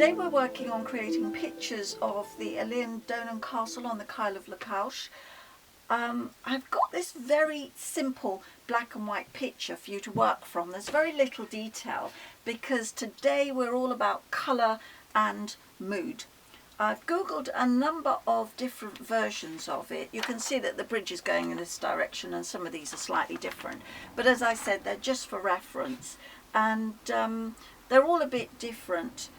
Today we're working on creating pictures of the Eilean Donan Castle on the Isle of Lacouche. I've got this very simple black and white picture for you to work from. There's very little detail because today we're all about colour and mood. I've googled a number of different versions of it. You can see that the bridge is going in this direction and some of these are slightly different. But as I said, they're just for reference, and they're all a bit different.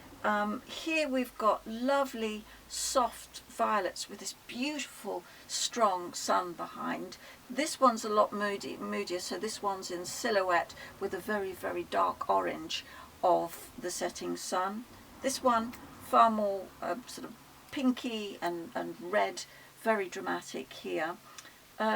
Here we've got lovely soft violets with this beautiful strong sun behind. This one's a lot moodier, so this one's in silhouette with a very, very dark orange of the setting sun. This one far more sort of pinky and red, very dramatic here.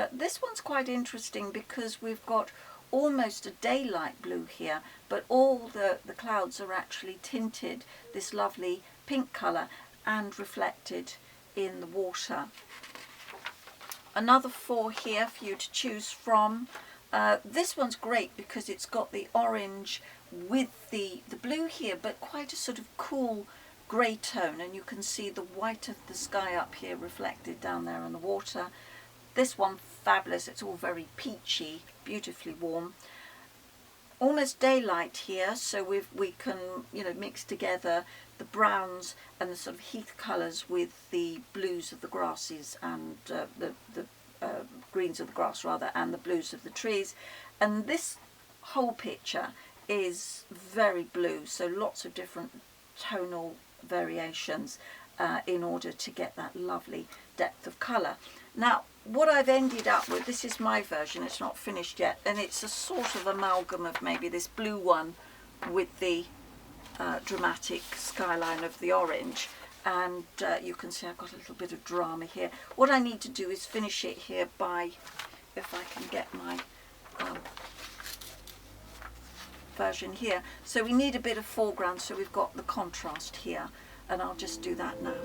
This one's quite interesting because we've got almost a daylight blue here, but all the clouds are actually tinted this lovely pink colour and reflected in the water. Another 4 here for you to choose from. This one's great because it's got the orange with the blue here, but quite a sort of cool grey tone, and you can see the white of the sky up here reflected down there in the water. This one, fabulous, it's all very peachy, beautifully warm. Almost daylight here, so we can, you know, mix together the browns and the sort of heath colours with the blues of the grasses and the greens of the grass rather, and the blues of the trees. And this whole picture is very blue, so lots of different tonal variations in order to get that lovely depth of colour. Now, what I've ended up with, this is my version, it's not finished yet, and it's a sort of amalgam of maybe this blue one with the dramatic skyline of the orange, and you can see I've got a little bit of drama here. What I need to do is finish it here by, if I can get my version here. So we need a bit of foreground, so we've got the contrast here, and I'll just do that now.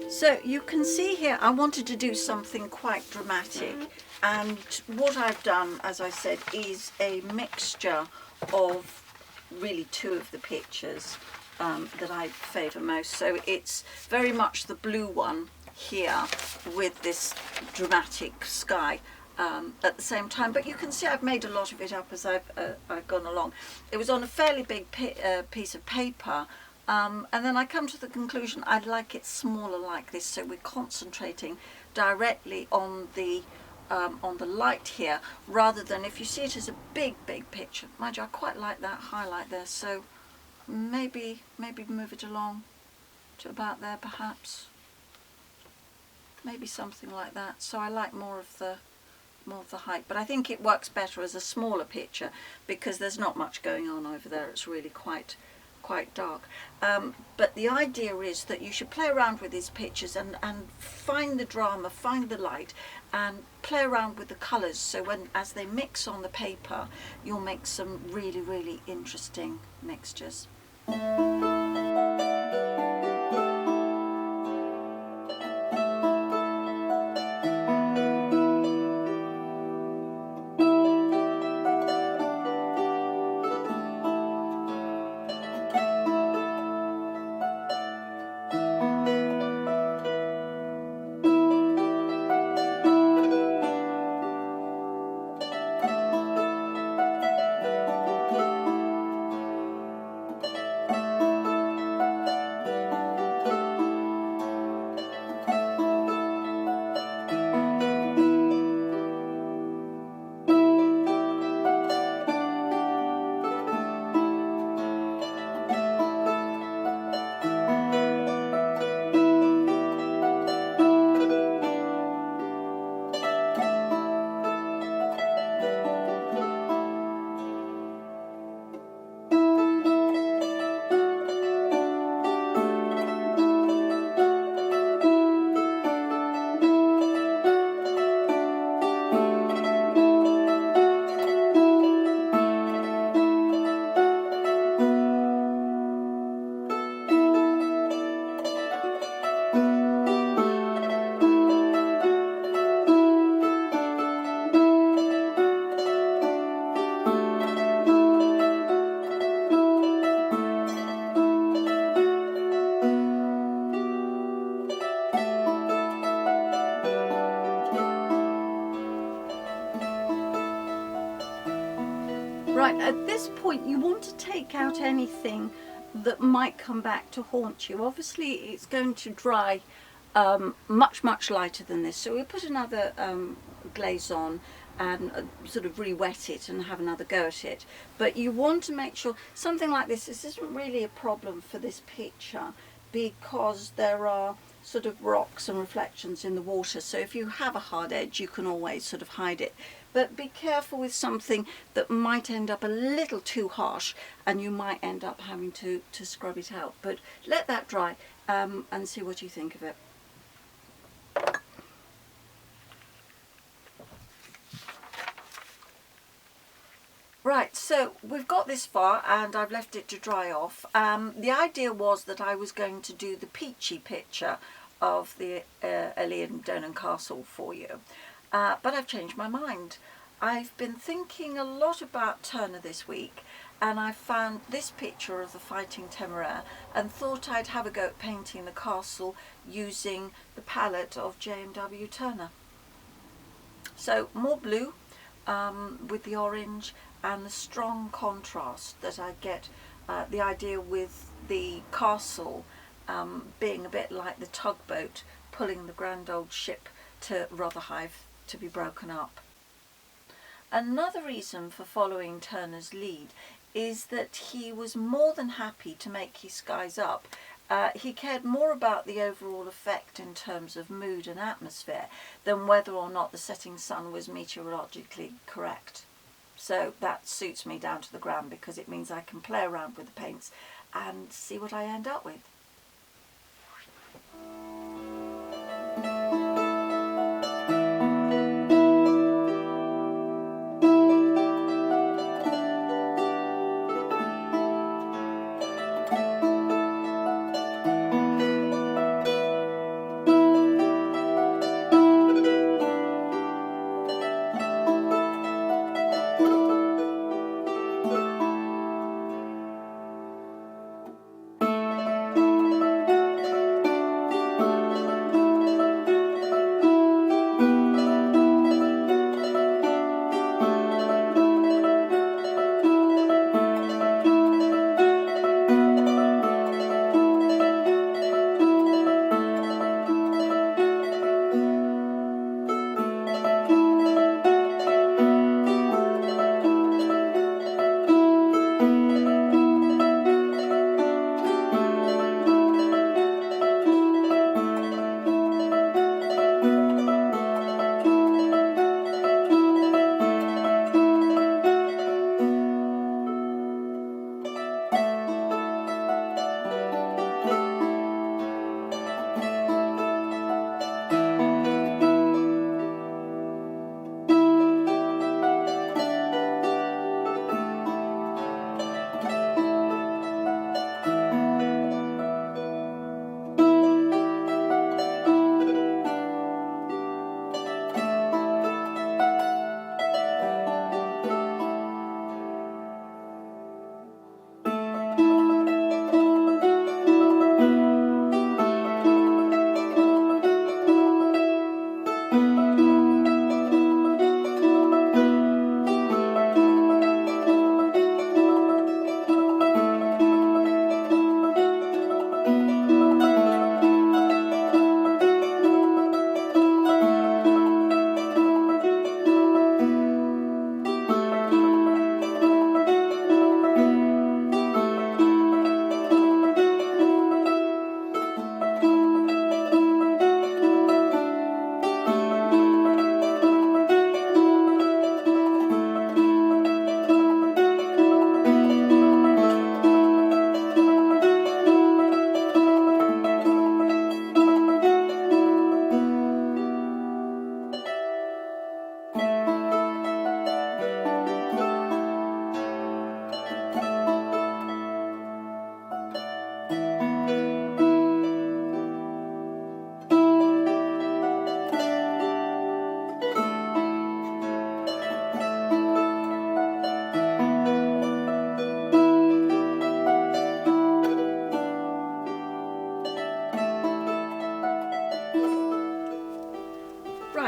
So you can see here I wanted to do something quite dramatic, and what I've done, as I said, is a mixture of really 2 of the pictures that I favour most. So it's very much the blue one here with this dramatic sky at the same time, but you can see I've made a lot of it up as I've gone along. It was on a fairly big piece of paper. And then I come to the conclusion I'd like it smaller like this, so we're concentrating directly on the light here, rather than, if you see it as a big picture, mind you, I quite like that highlight there, so maybe move it along to about there, perhaps, maybe something like that. So I like more of the height, but I think it works better as a smaller picture because there's not much going on over there. It's really quite dark, but the idea is that you should play around with these pictures and find the drama, find the light, and play around with the colours, so as they mix on the paper you'll make some really interesting mixtures. at this point you want to take out anything that might come back to haunt you. Obviously it's going to dry much lighter than this, so we'll put another glaze on and sort of re-wet it and have another go at it. But you want to make sure something like this isn't really a problem for this picture, because there are sort of rocks and reflections in the water, so if you have a hard edge you can always sort of hide it. But be careful with something that might end up a little too harsh and you might end up having to scrub it out. But let that dry and see what you think of it. Right, so we've got this far and I've left it to dry off. The idea was that I was going to do the peachy picture of the Eilean Donan Castle for you, but I've changed my mind. I've been thinking a lot about Turner this week, and I found this picture of the Fighting Temeraire and thought I'd have a go at painting the castle using the palette of J&W Turner. So more blue with the orange and the strong contrast that I get, the idea with the castle being a bit like the tugboat pulling the grand old ship to Rotherhithe to be broken up. Another reason for following Turner's lead is that he was more than happy to make his skies up. He cared more about the overall effect in terms of mood and atmosphere than whether or not the setting sun was meteorologically correct. So that suits me down to the ground, because it means I can play around with the paints and see what I end up with.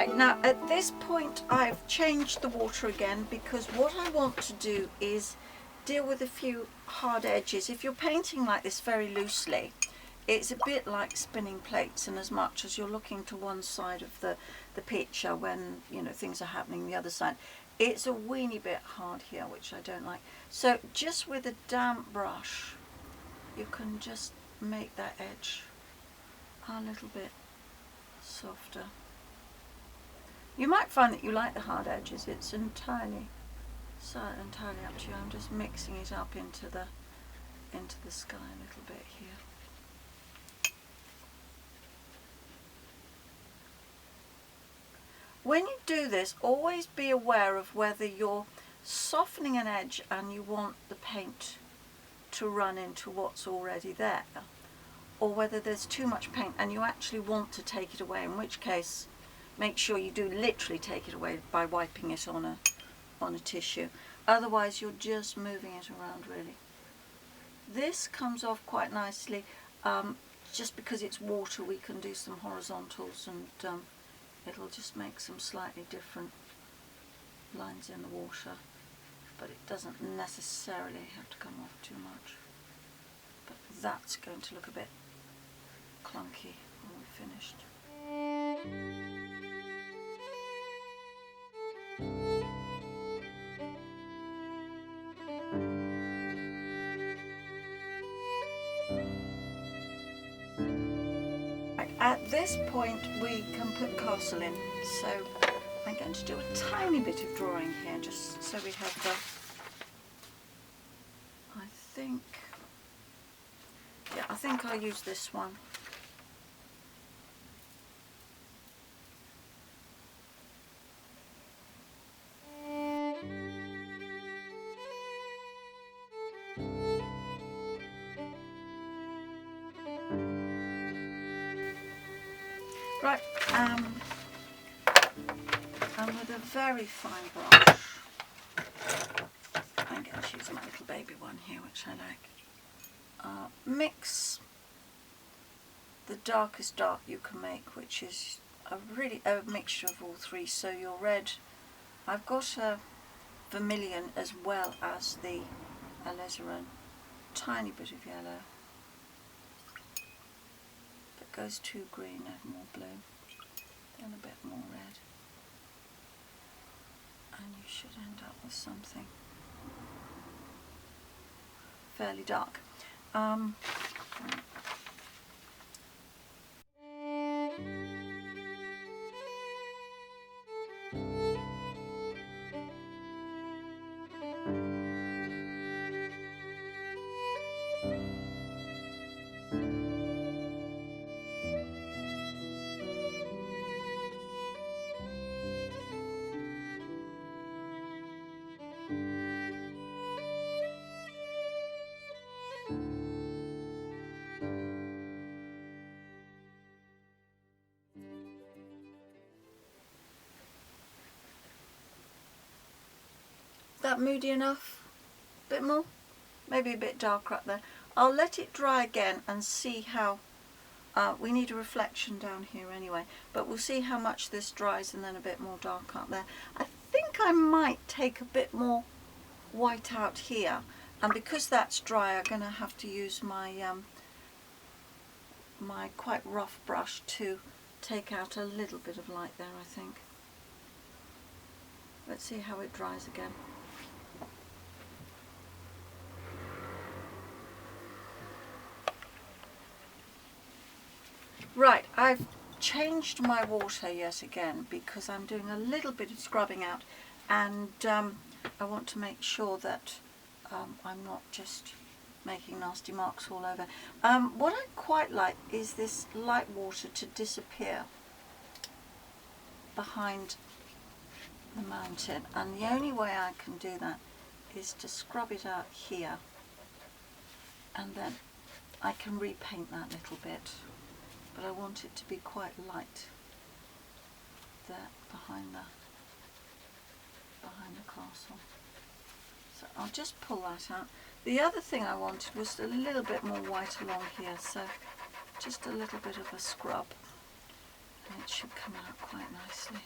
Right, now at this point I've changed the water again because what I want to do is deal with a few hard edges. If you're painting like this very loosely, it's a bit like spinning plates, and as much as you're looking to one side of the picture when, you know, things are happening the other side, it's a weeny bit hard here, which I don't like. So just with a damp brush, you can just make that edge a little bit softer. You might find that you like the hard edges. It's entirely up to you. I'm just mixing it up into the sky a little bit here. When you do this, always be aware of whether you're softening an edge and you want the paint to run into what's already there, or whether there's too much paint and you actually want to take it away, in which case make sure you do literally take it away by wiping it on a tissue. Otherwise you're just moving it around really. This comes off quite nicely. Just because it's water, we can do some horizontals, and it'll just make some slightly different lines in the water, but it doesn't necessarily have to come off too much. But that's going to look a bit clunky when we're finished. At this point we can put castle in, so I'm going to do a tiny bit of drawing here just so we have the, I think I'll use this one. Right, and with a very fine brush, I'm going to use my little baby one here, which I like. Mix the darkest dark you can make, which is a mixture of all three. So your red, I've got a vermilion as well as the alizarin, tiny bit of yellow. Goes too green, I have more blue, then a bit more red, and you should end up with something fairly dark. That moody enough? A bit more? Maybe a bit darker up there. I'll let it dry again and see how, we need a reflection down here anyway, but we'll see how much this dries and then a bit more dark up there. I think I might take a bit more white out here, and because that's dry I'm going to have to use my my quite rough brush to take out a little bit of light there, I think. Let's see how it dries again. Right, I've changed my water yet again because I'm doing a little bit of scrubbing out, and I want to make sure that I'm not just making nasty marks all over. What I quite like is this light water to disappear behind the mountain, and the only way I can do that is to scrub it out here, and then I can repaint that little bit, but I want it to be quite light there behind the castle. So I'll just pull that out. The other thing I wanted was a little bit more white along here, so just a little bit of a scrub and it should come out quite nicely.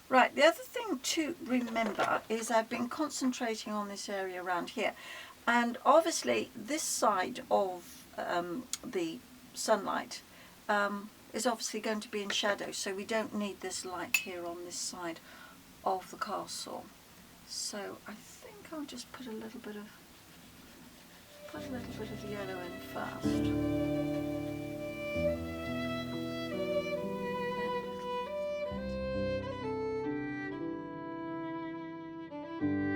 Right, the other thing to remember is I've been concentrating on this area around here, and obviously this side of the sunlight is obviously going to be in shadow, so we don't need this light here on this side of the castle. So I think I'll just put a little bit of yellow in first. Then a little bit of red.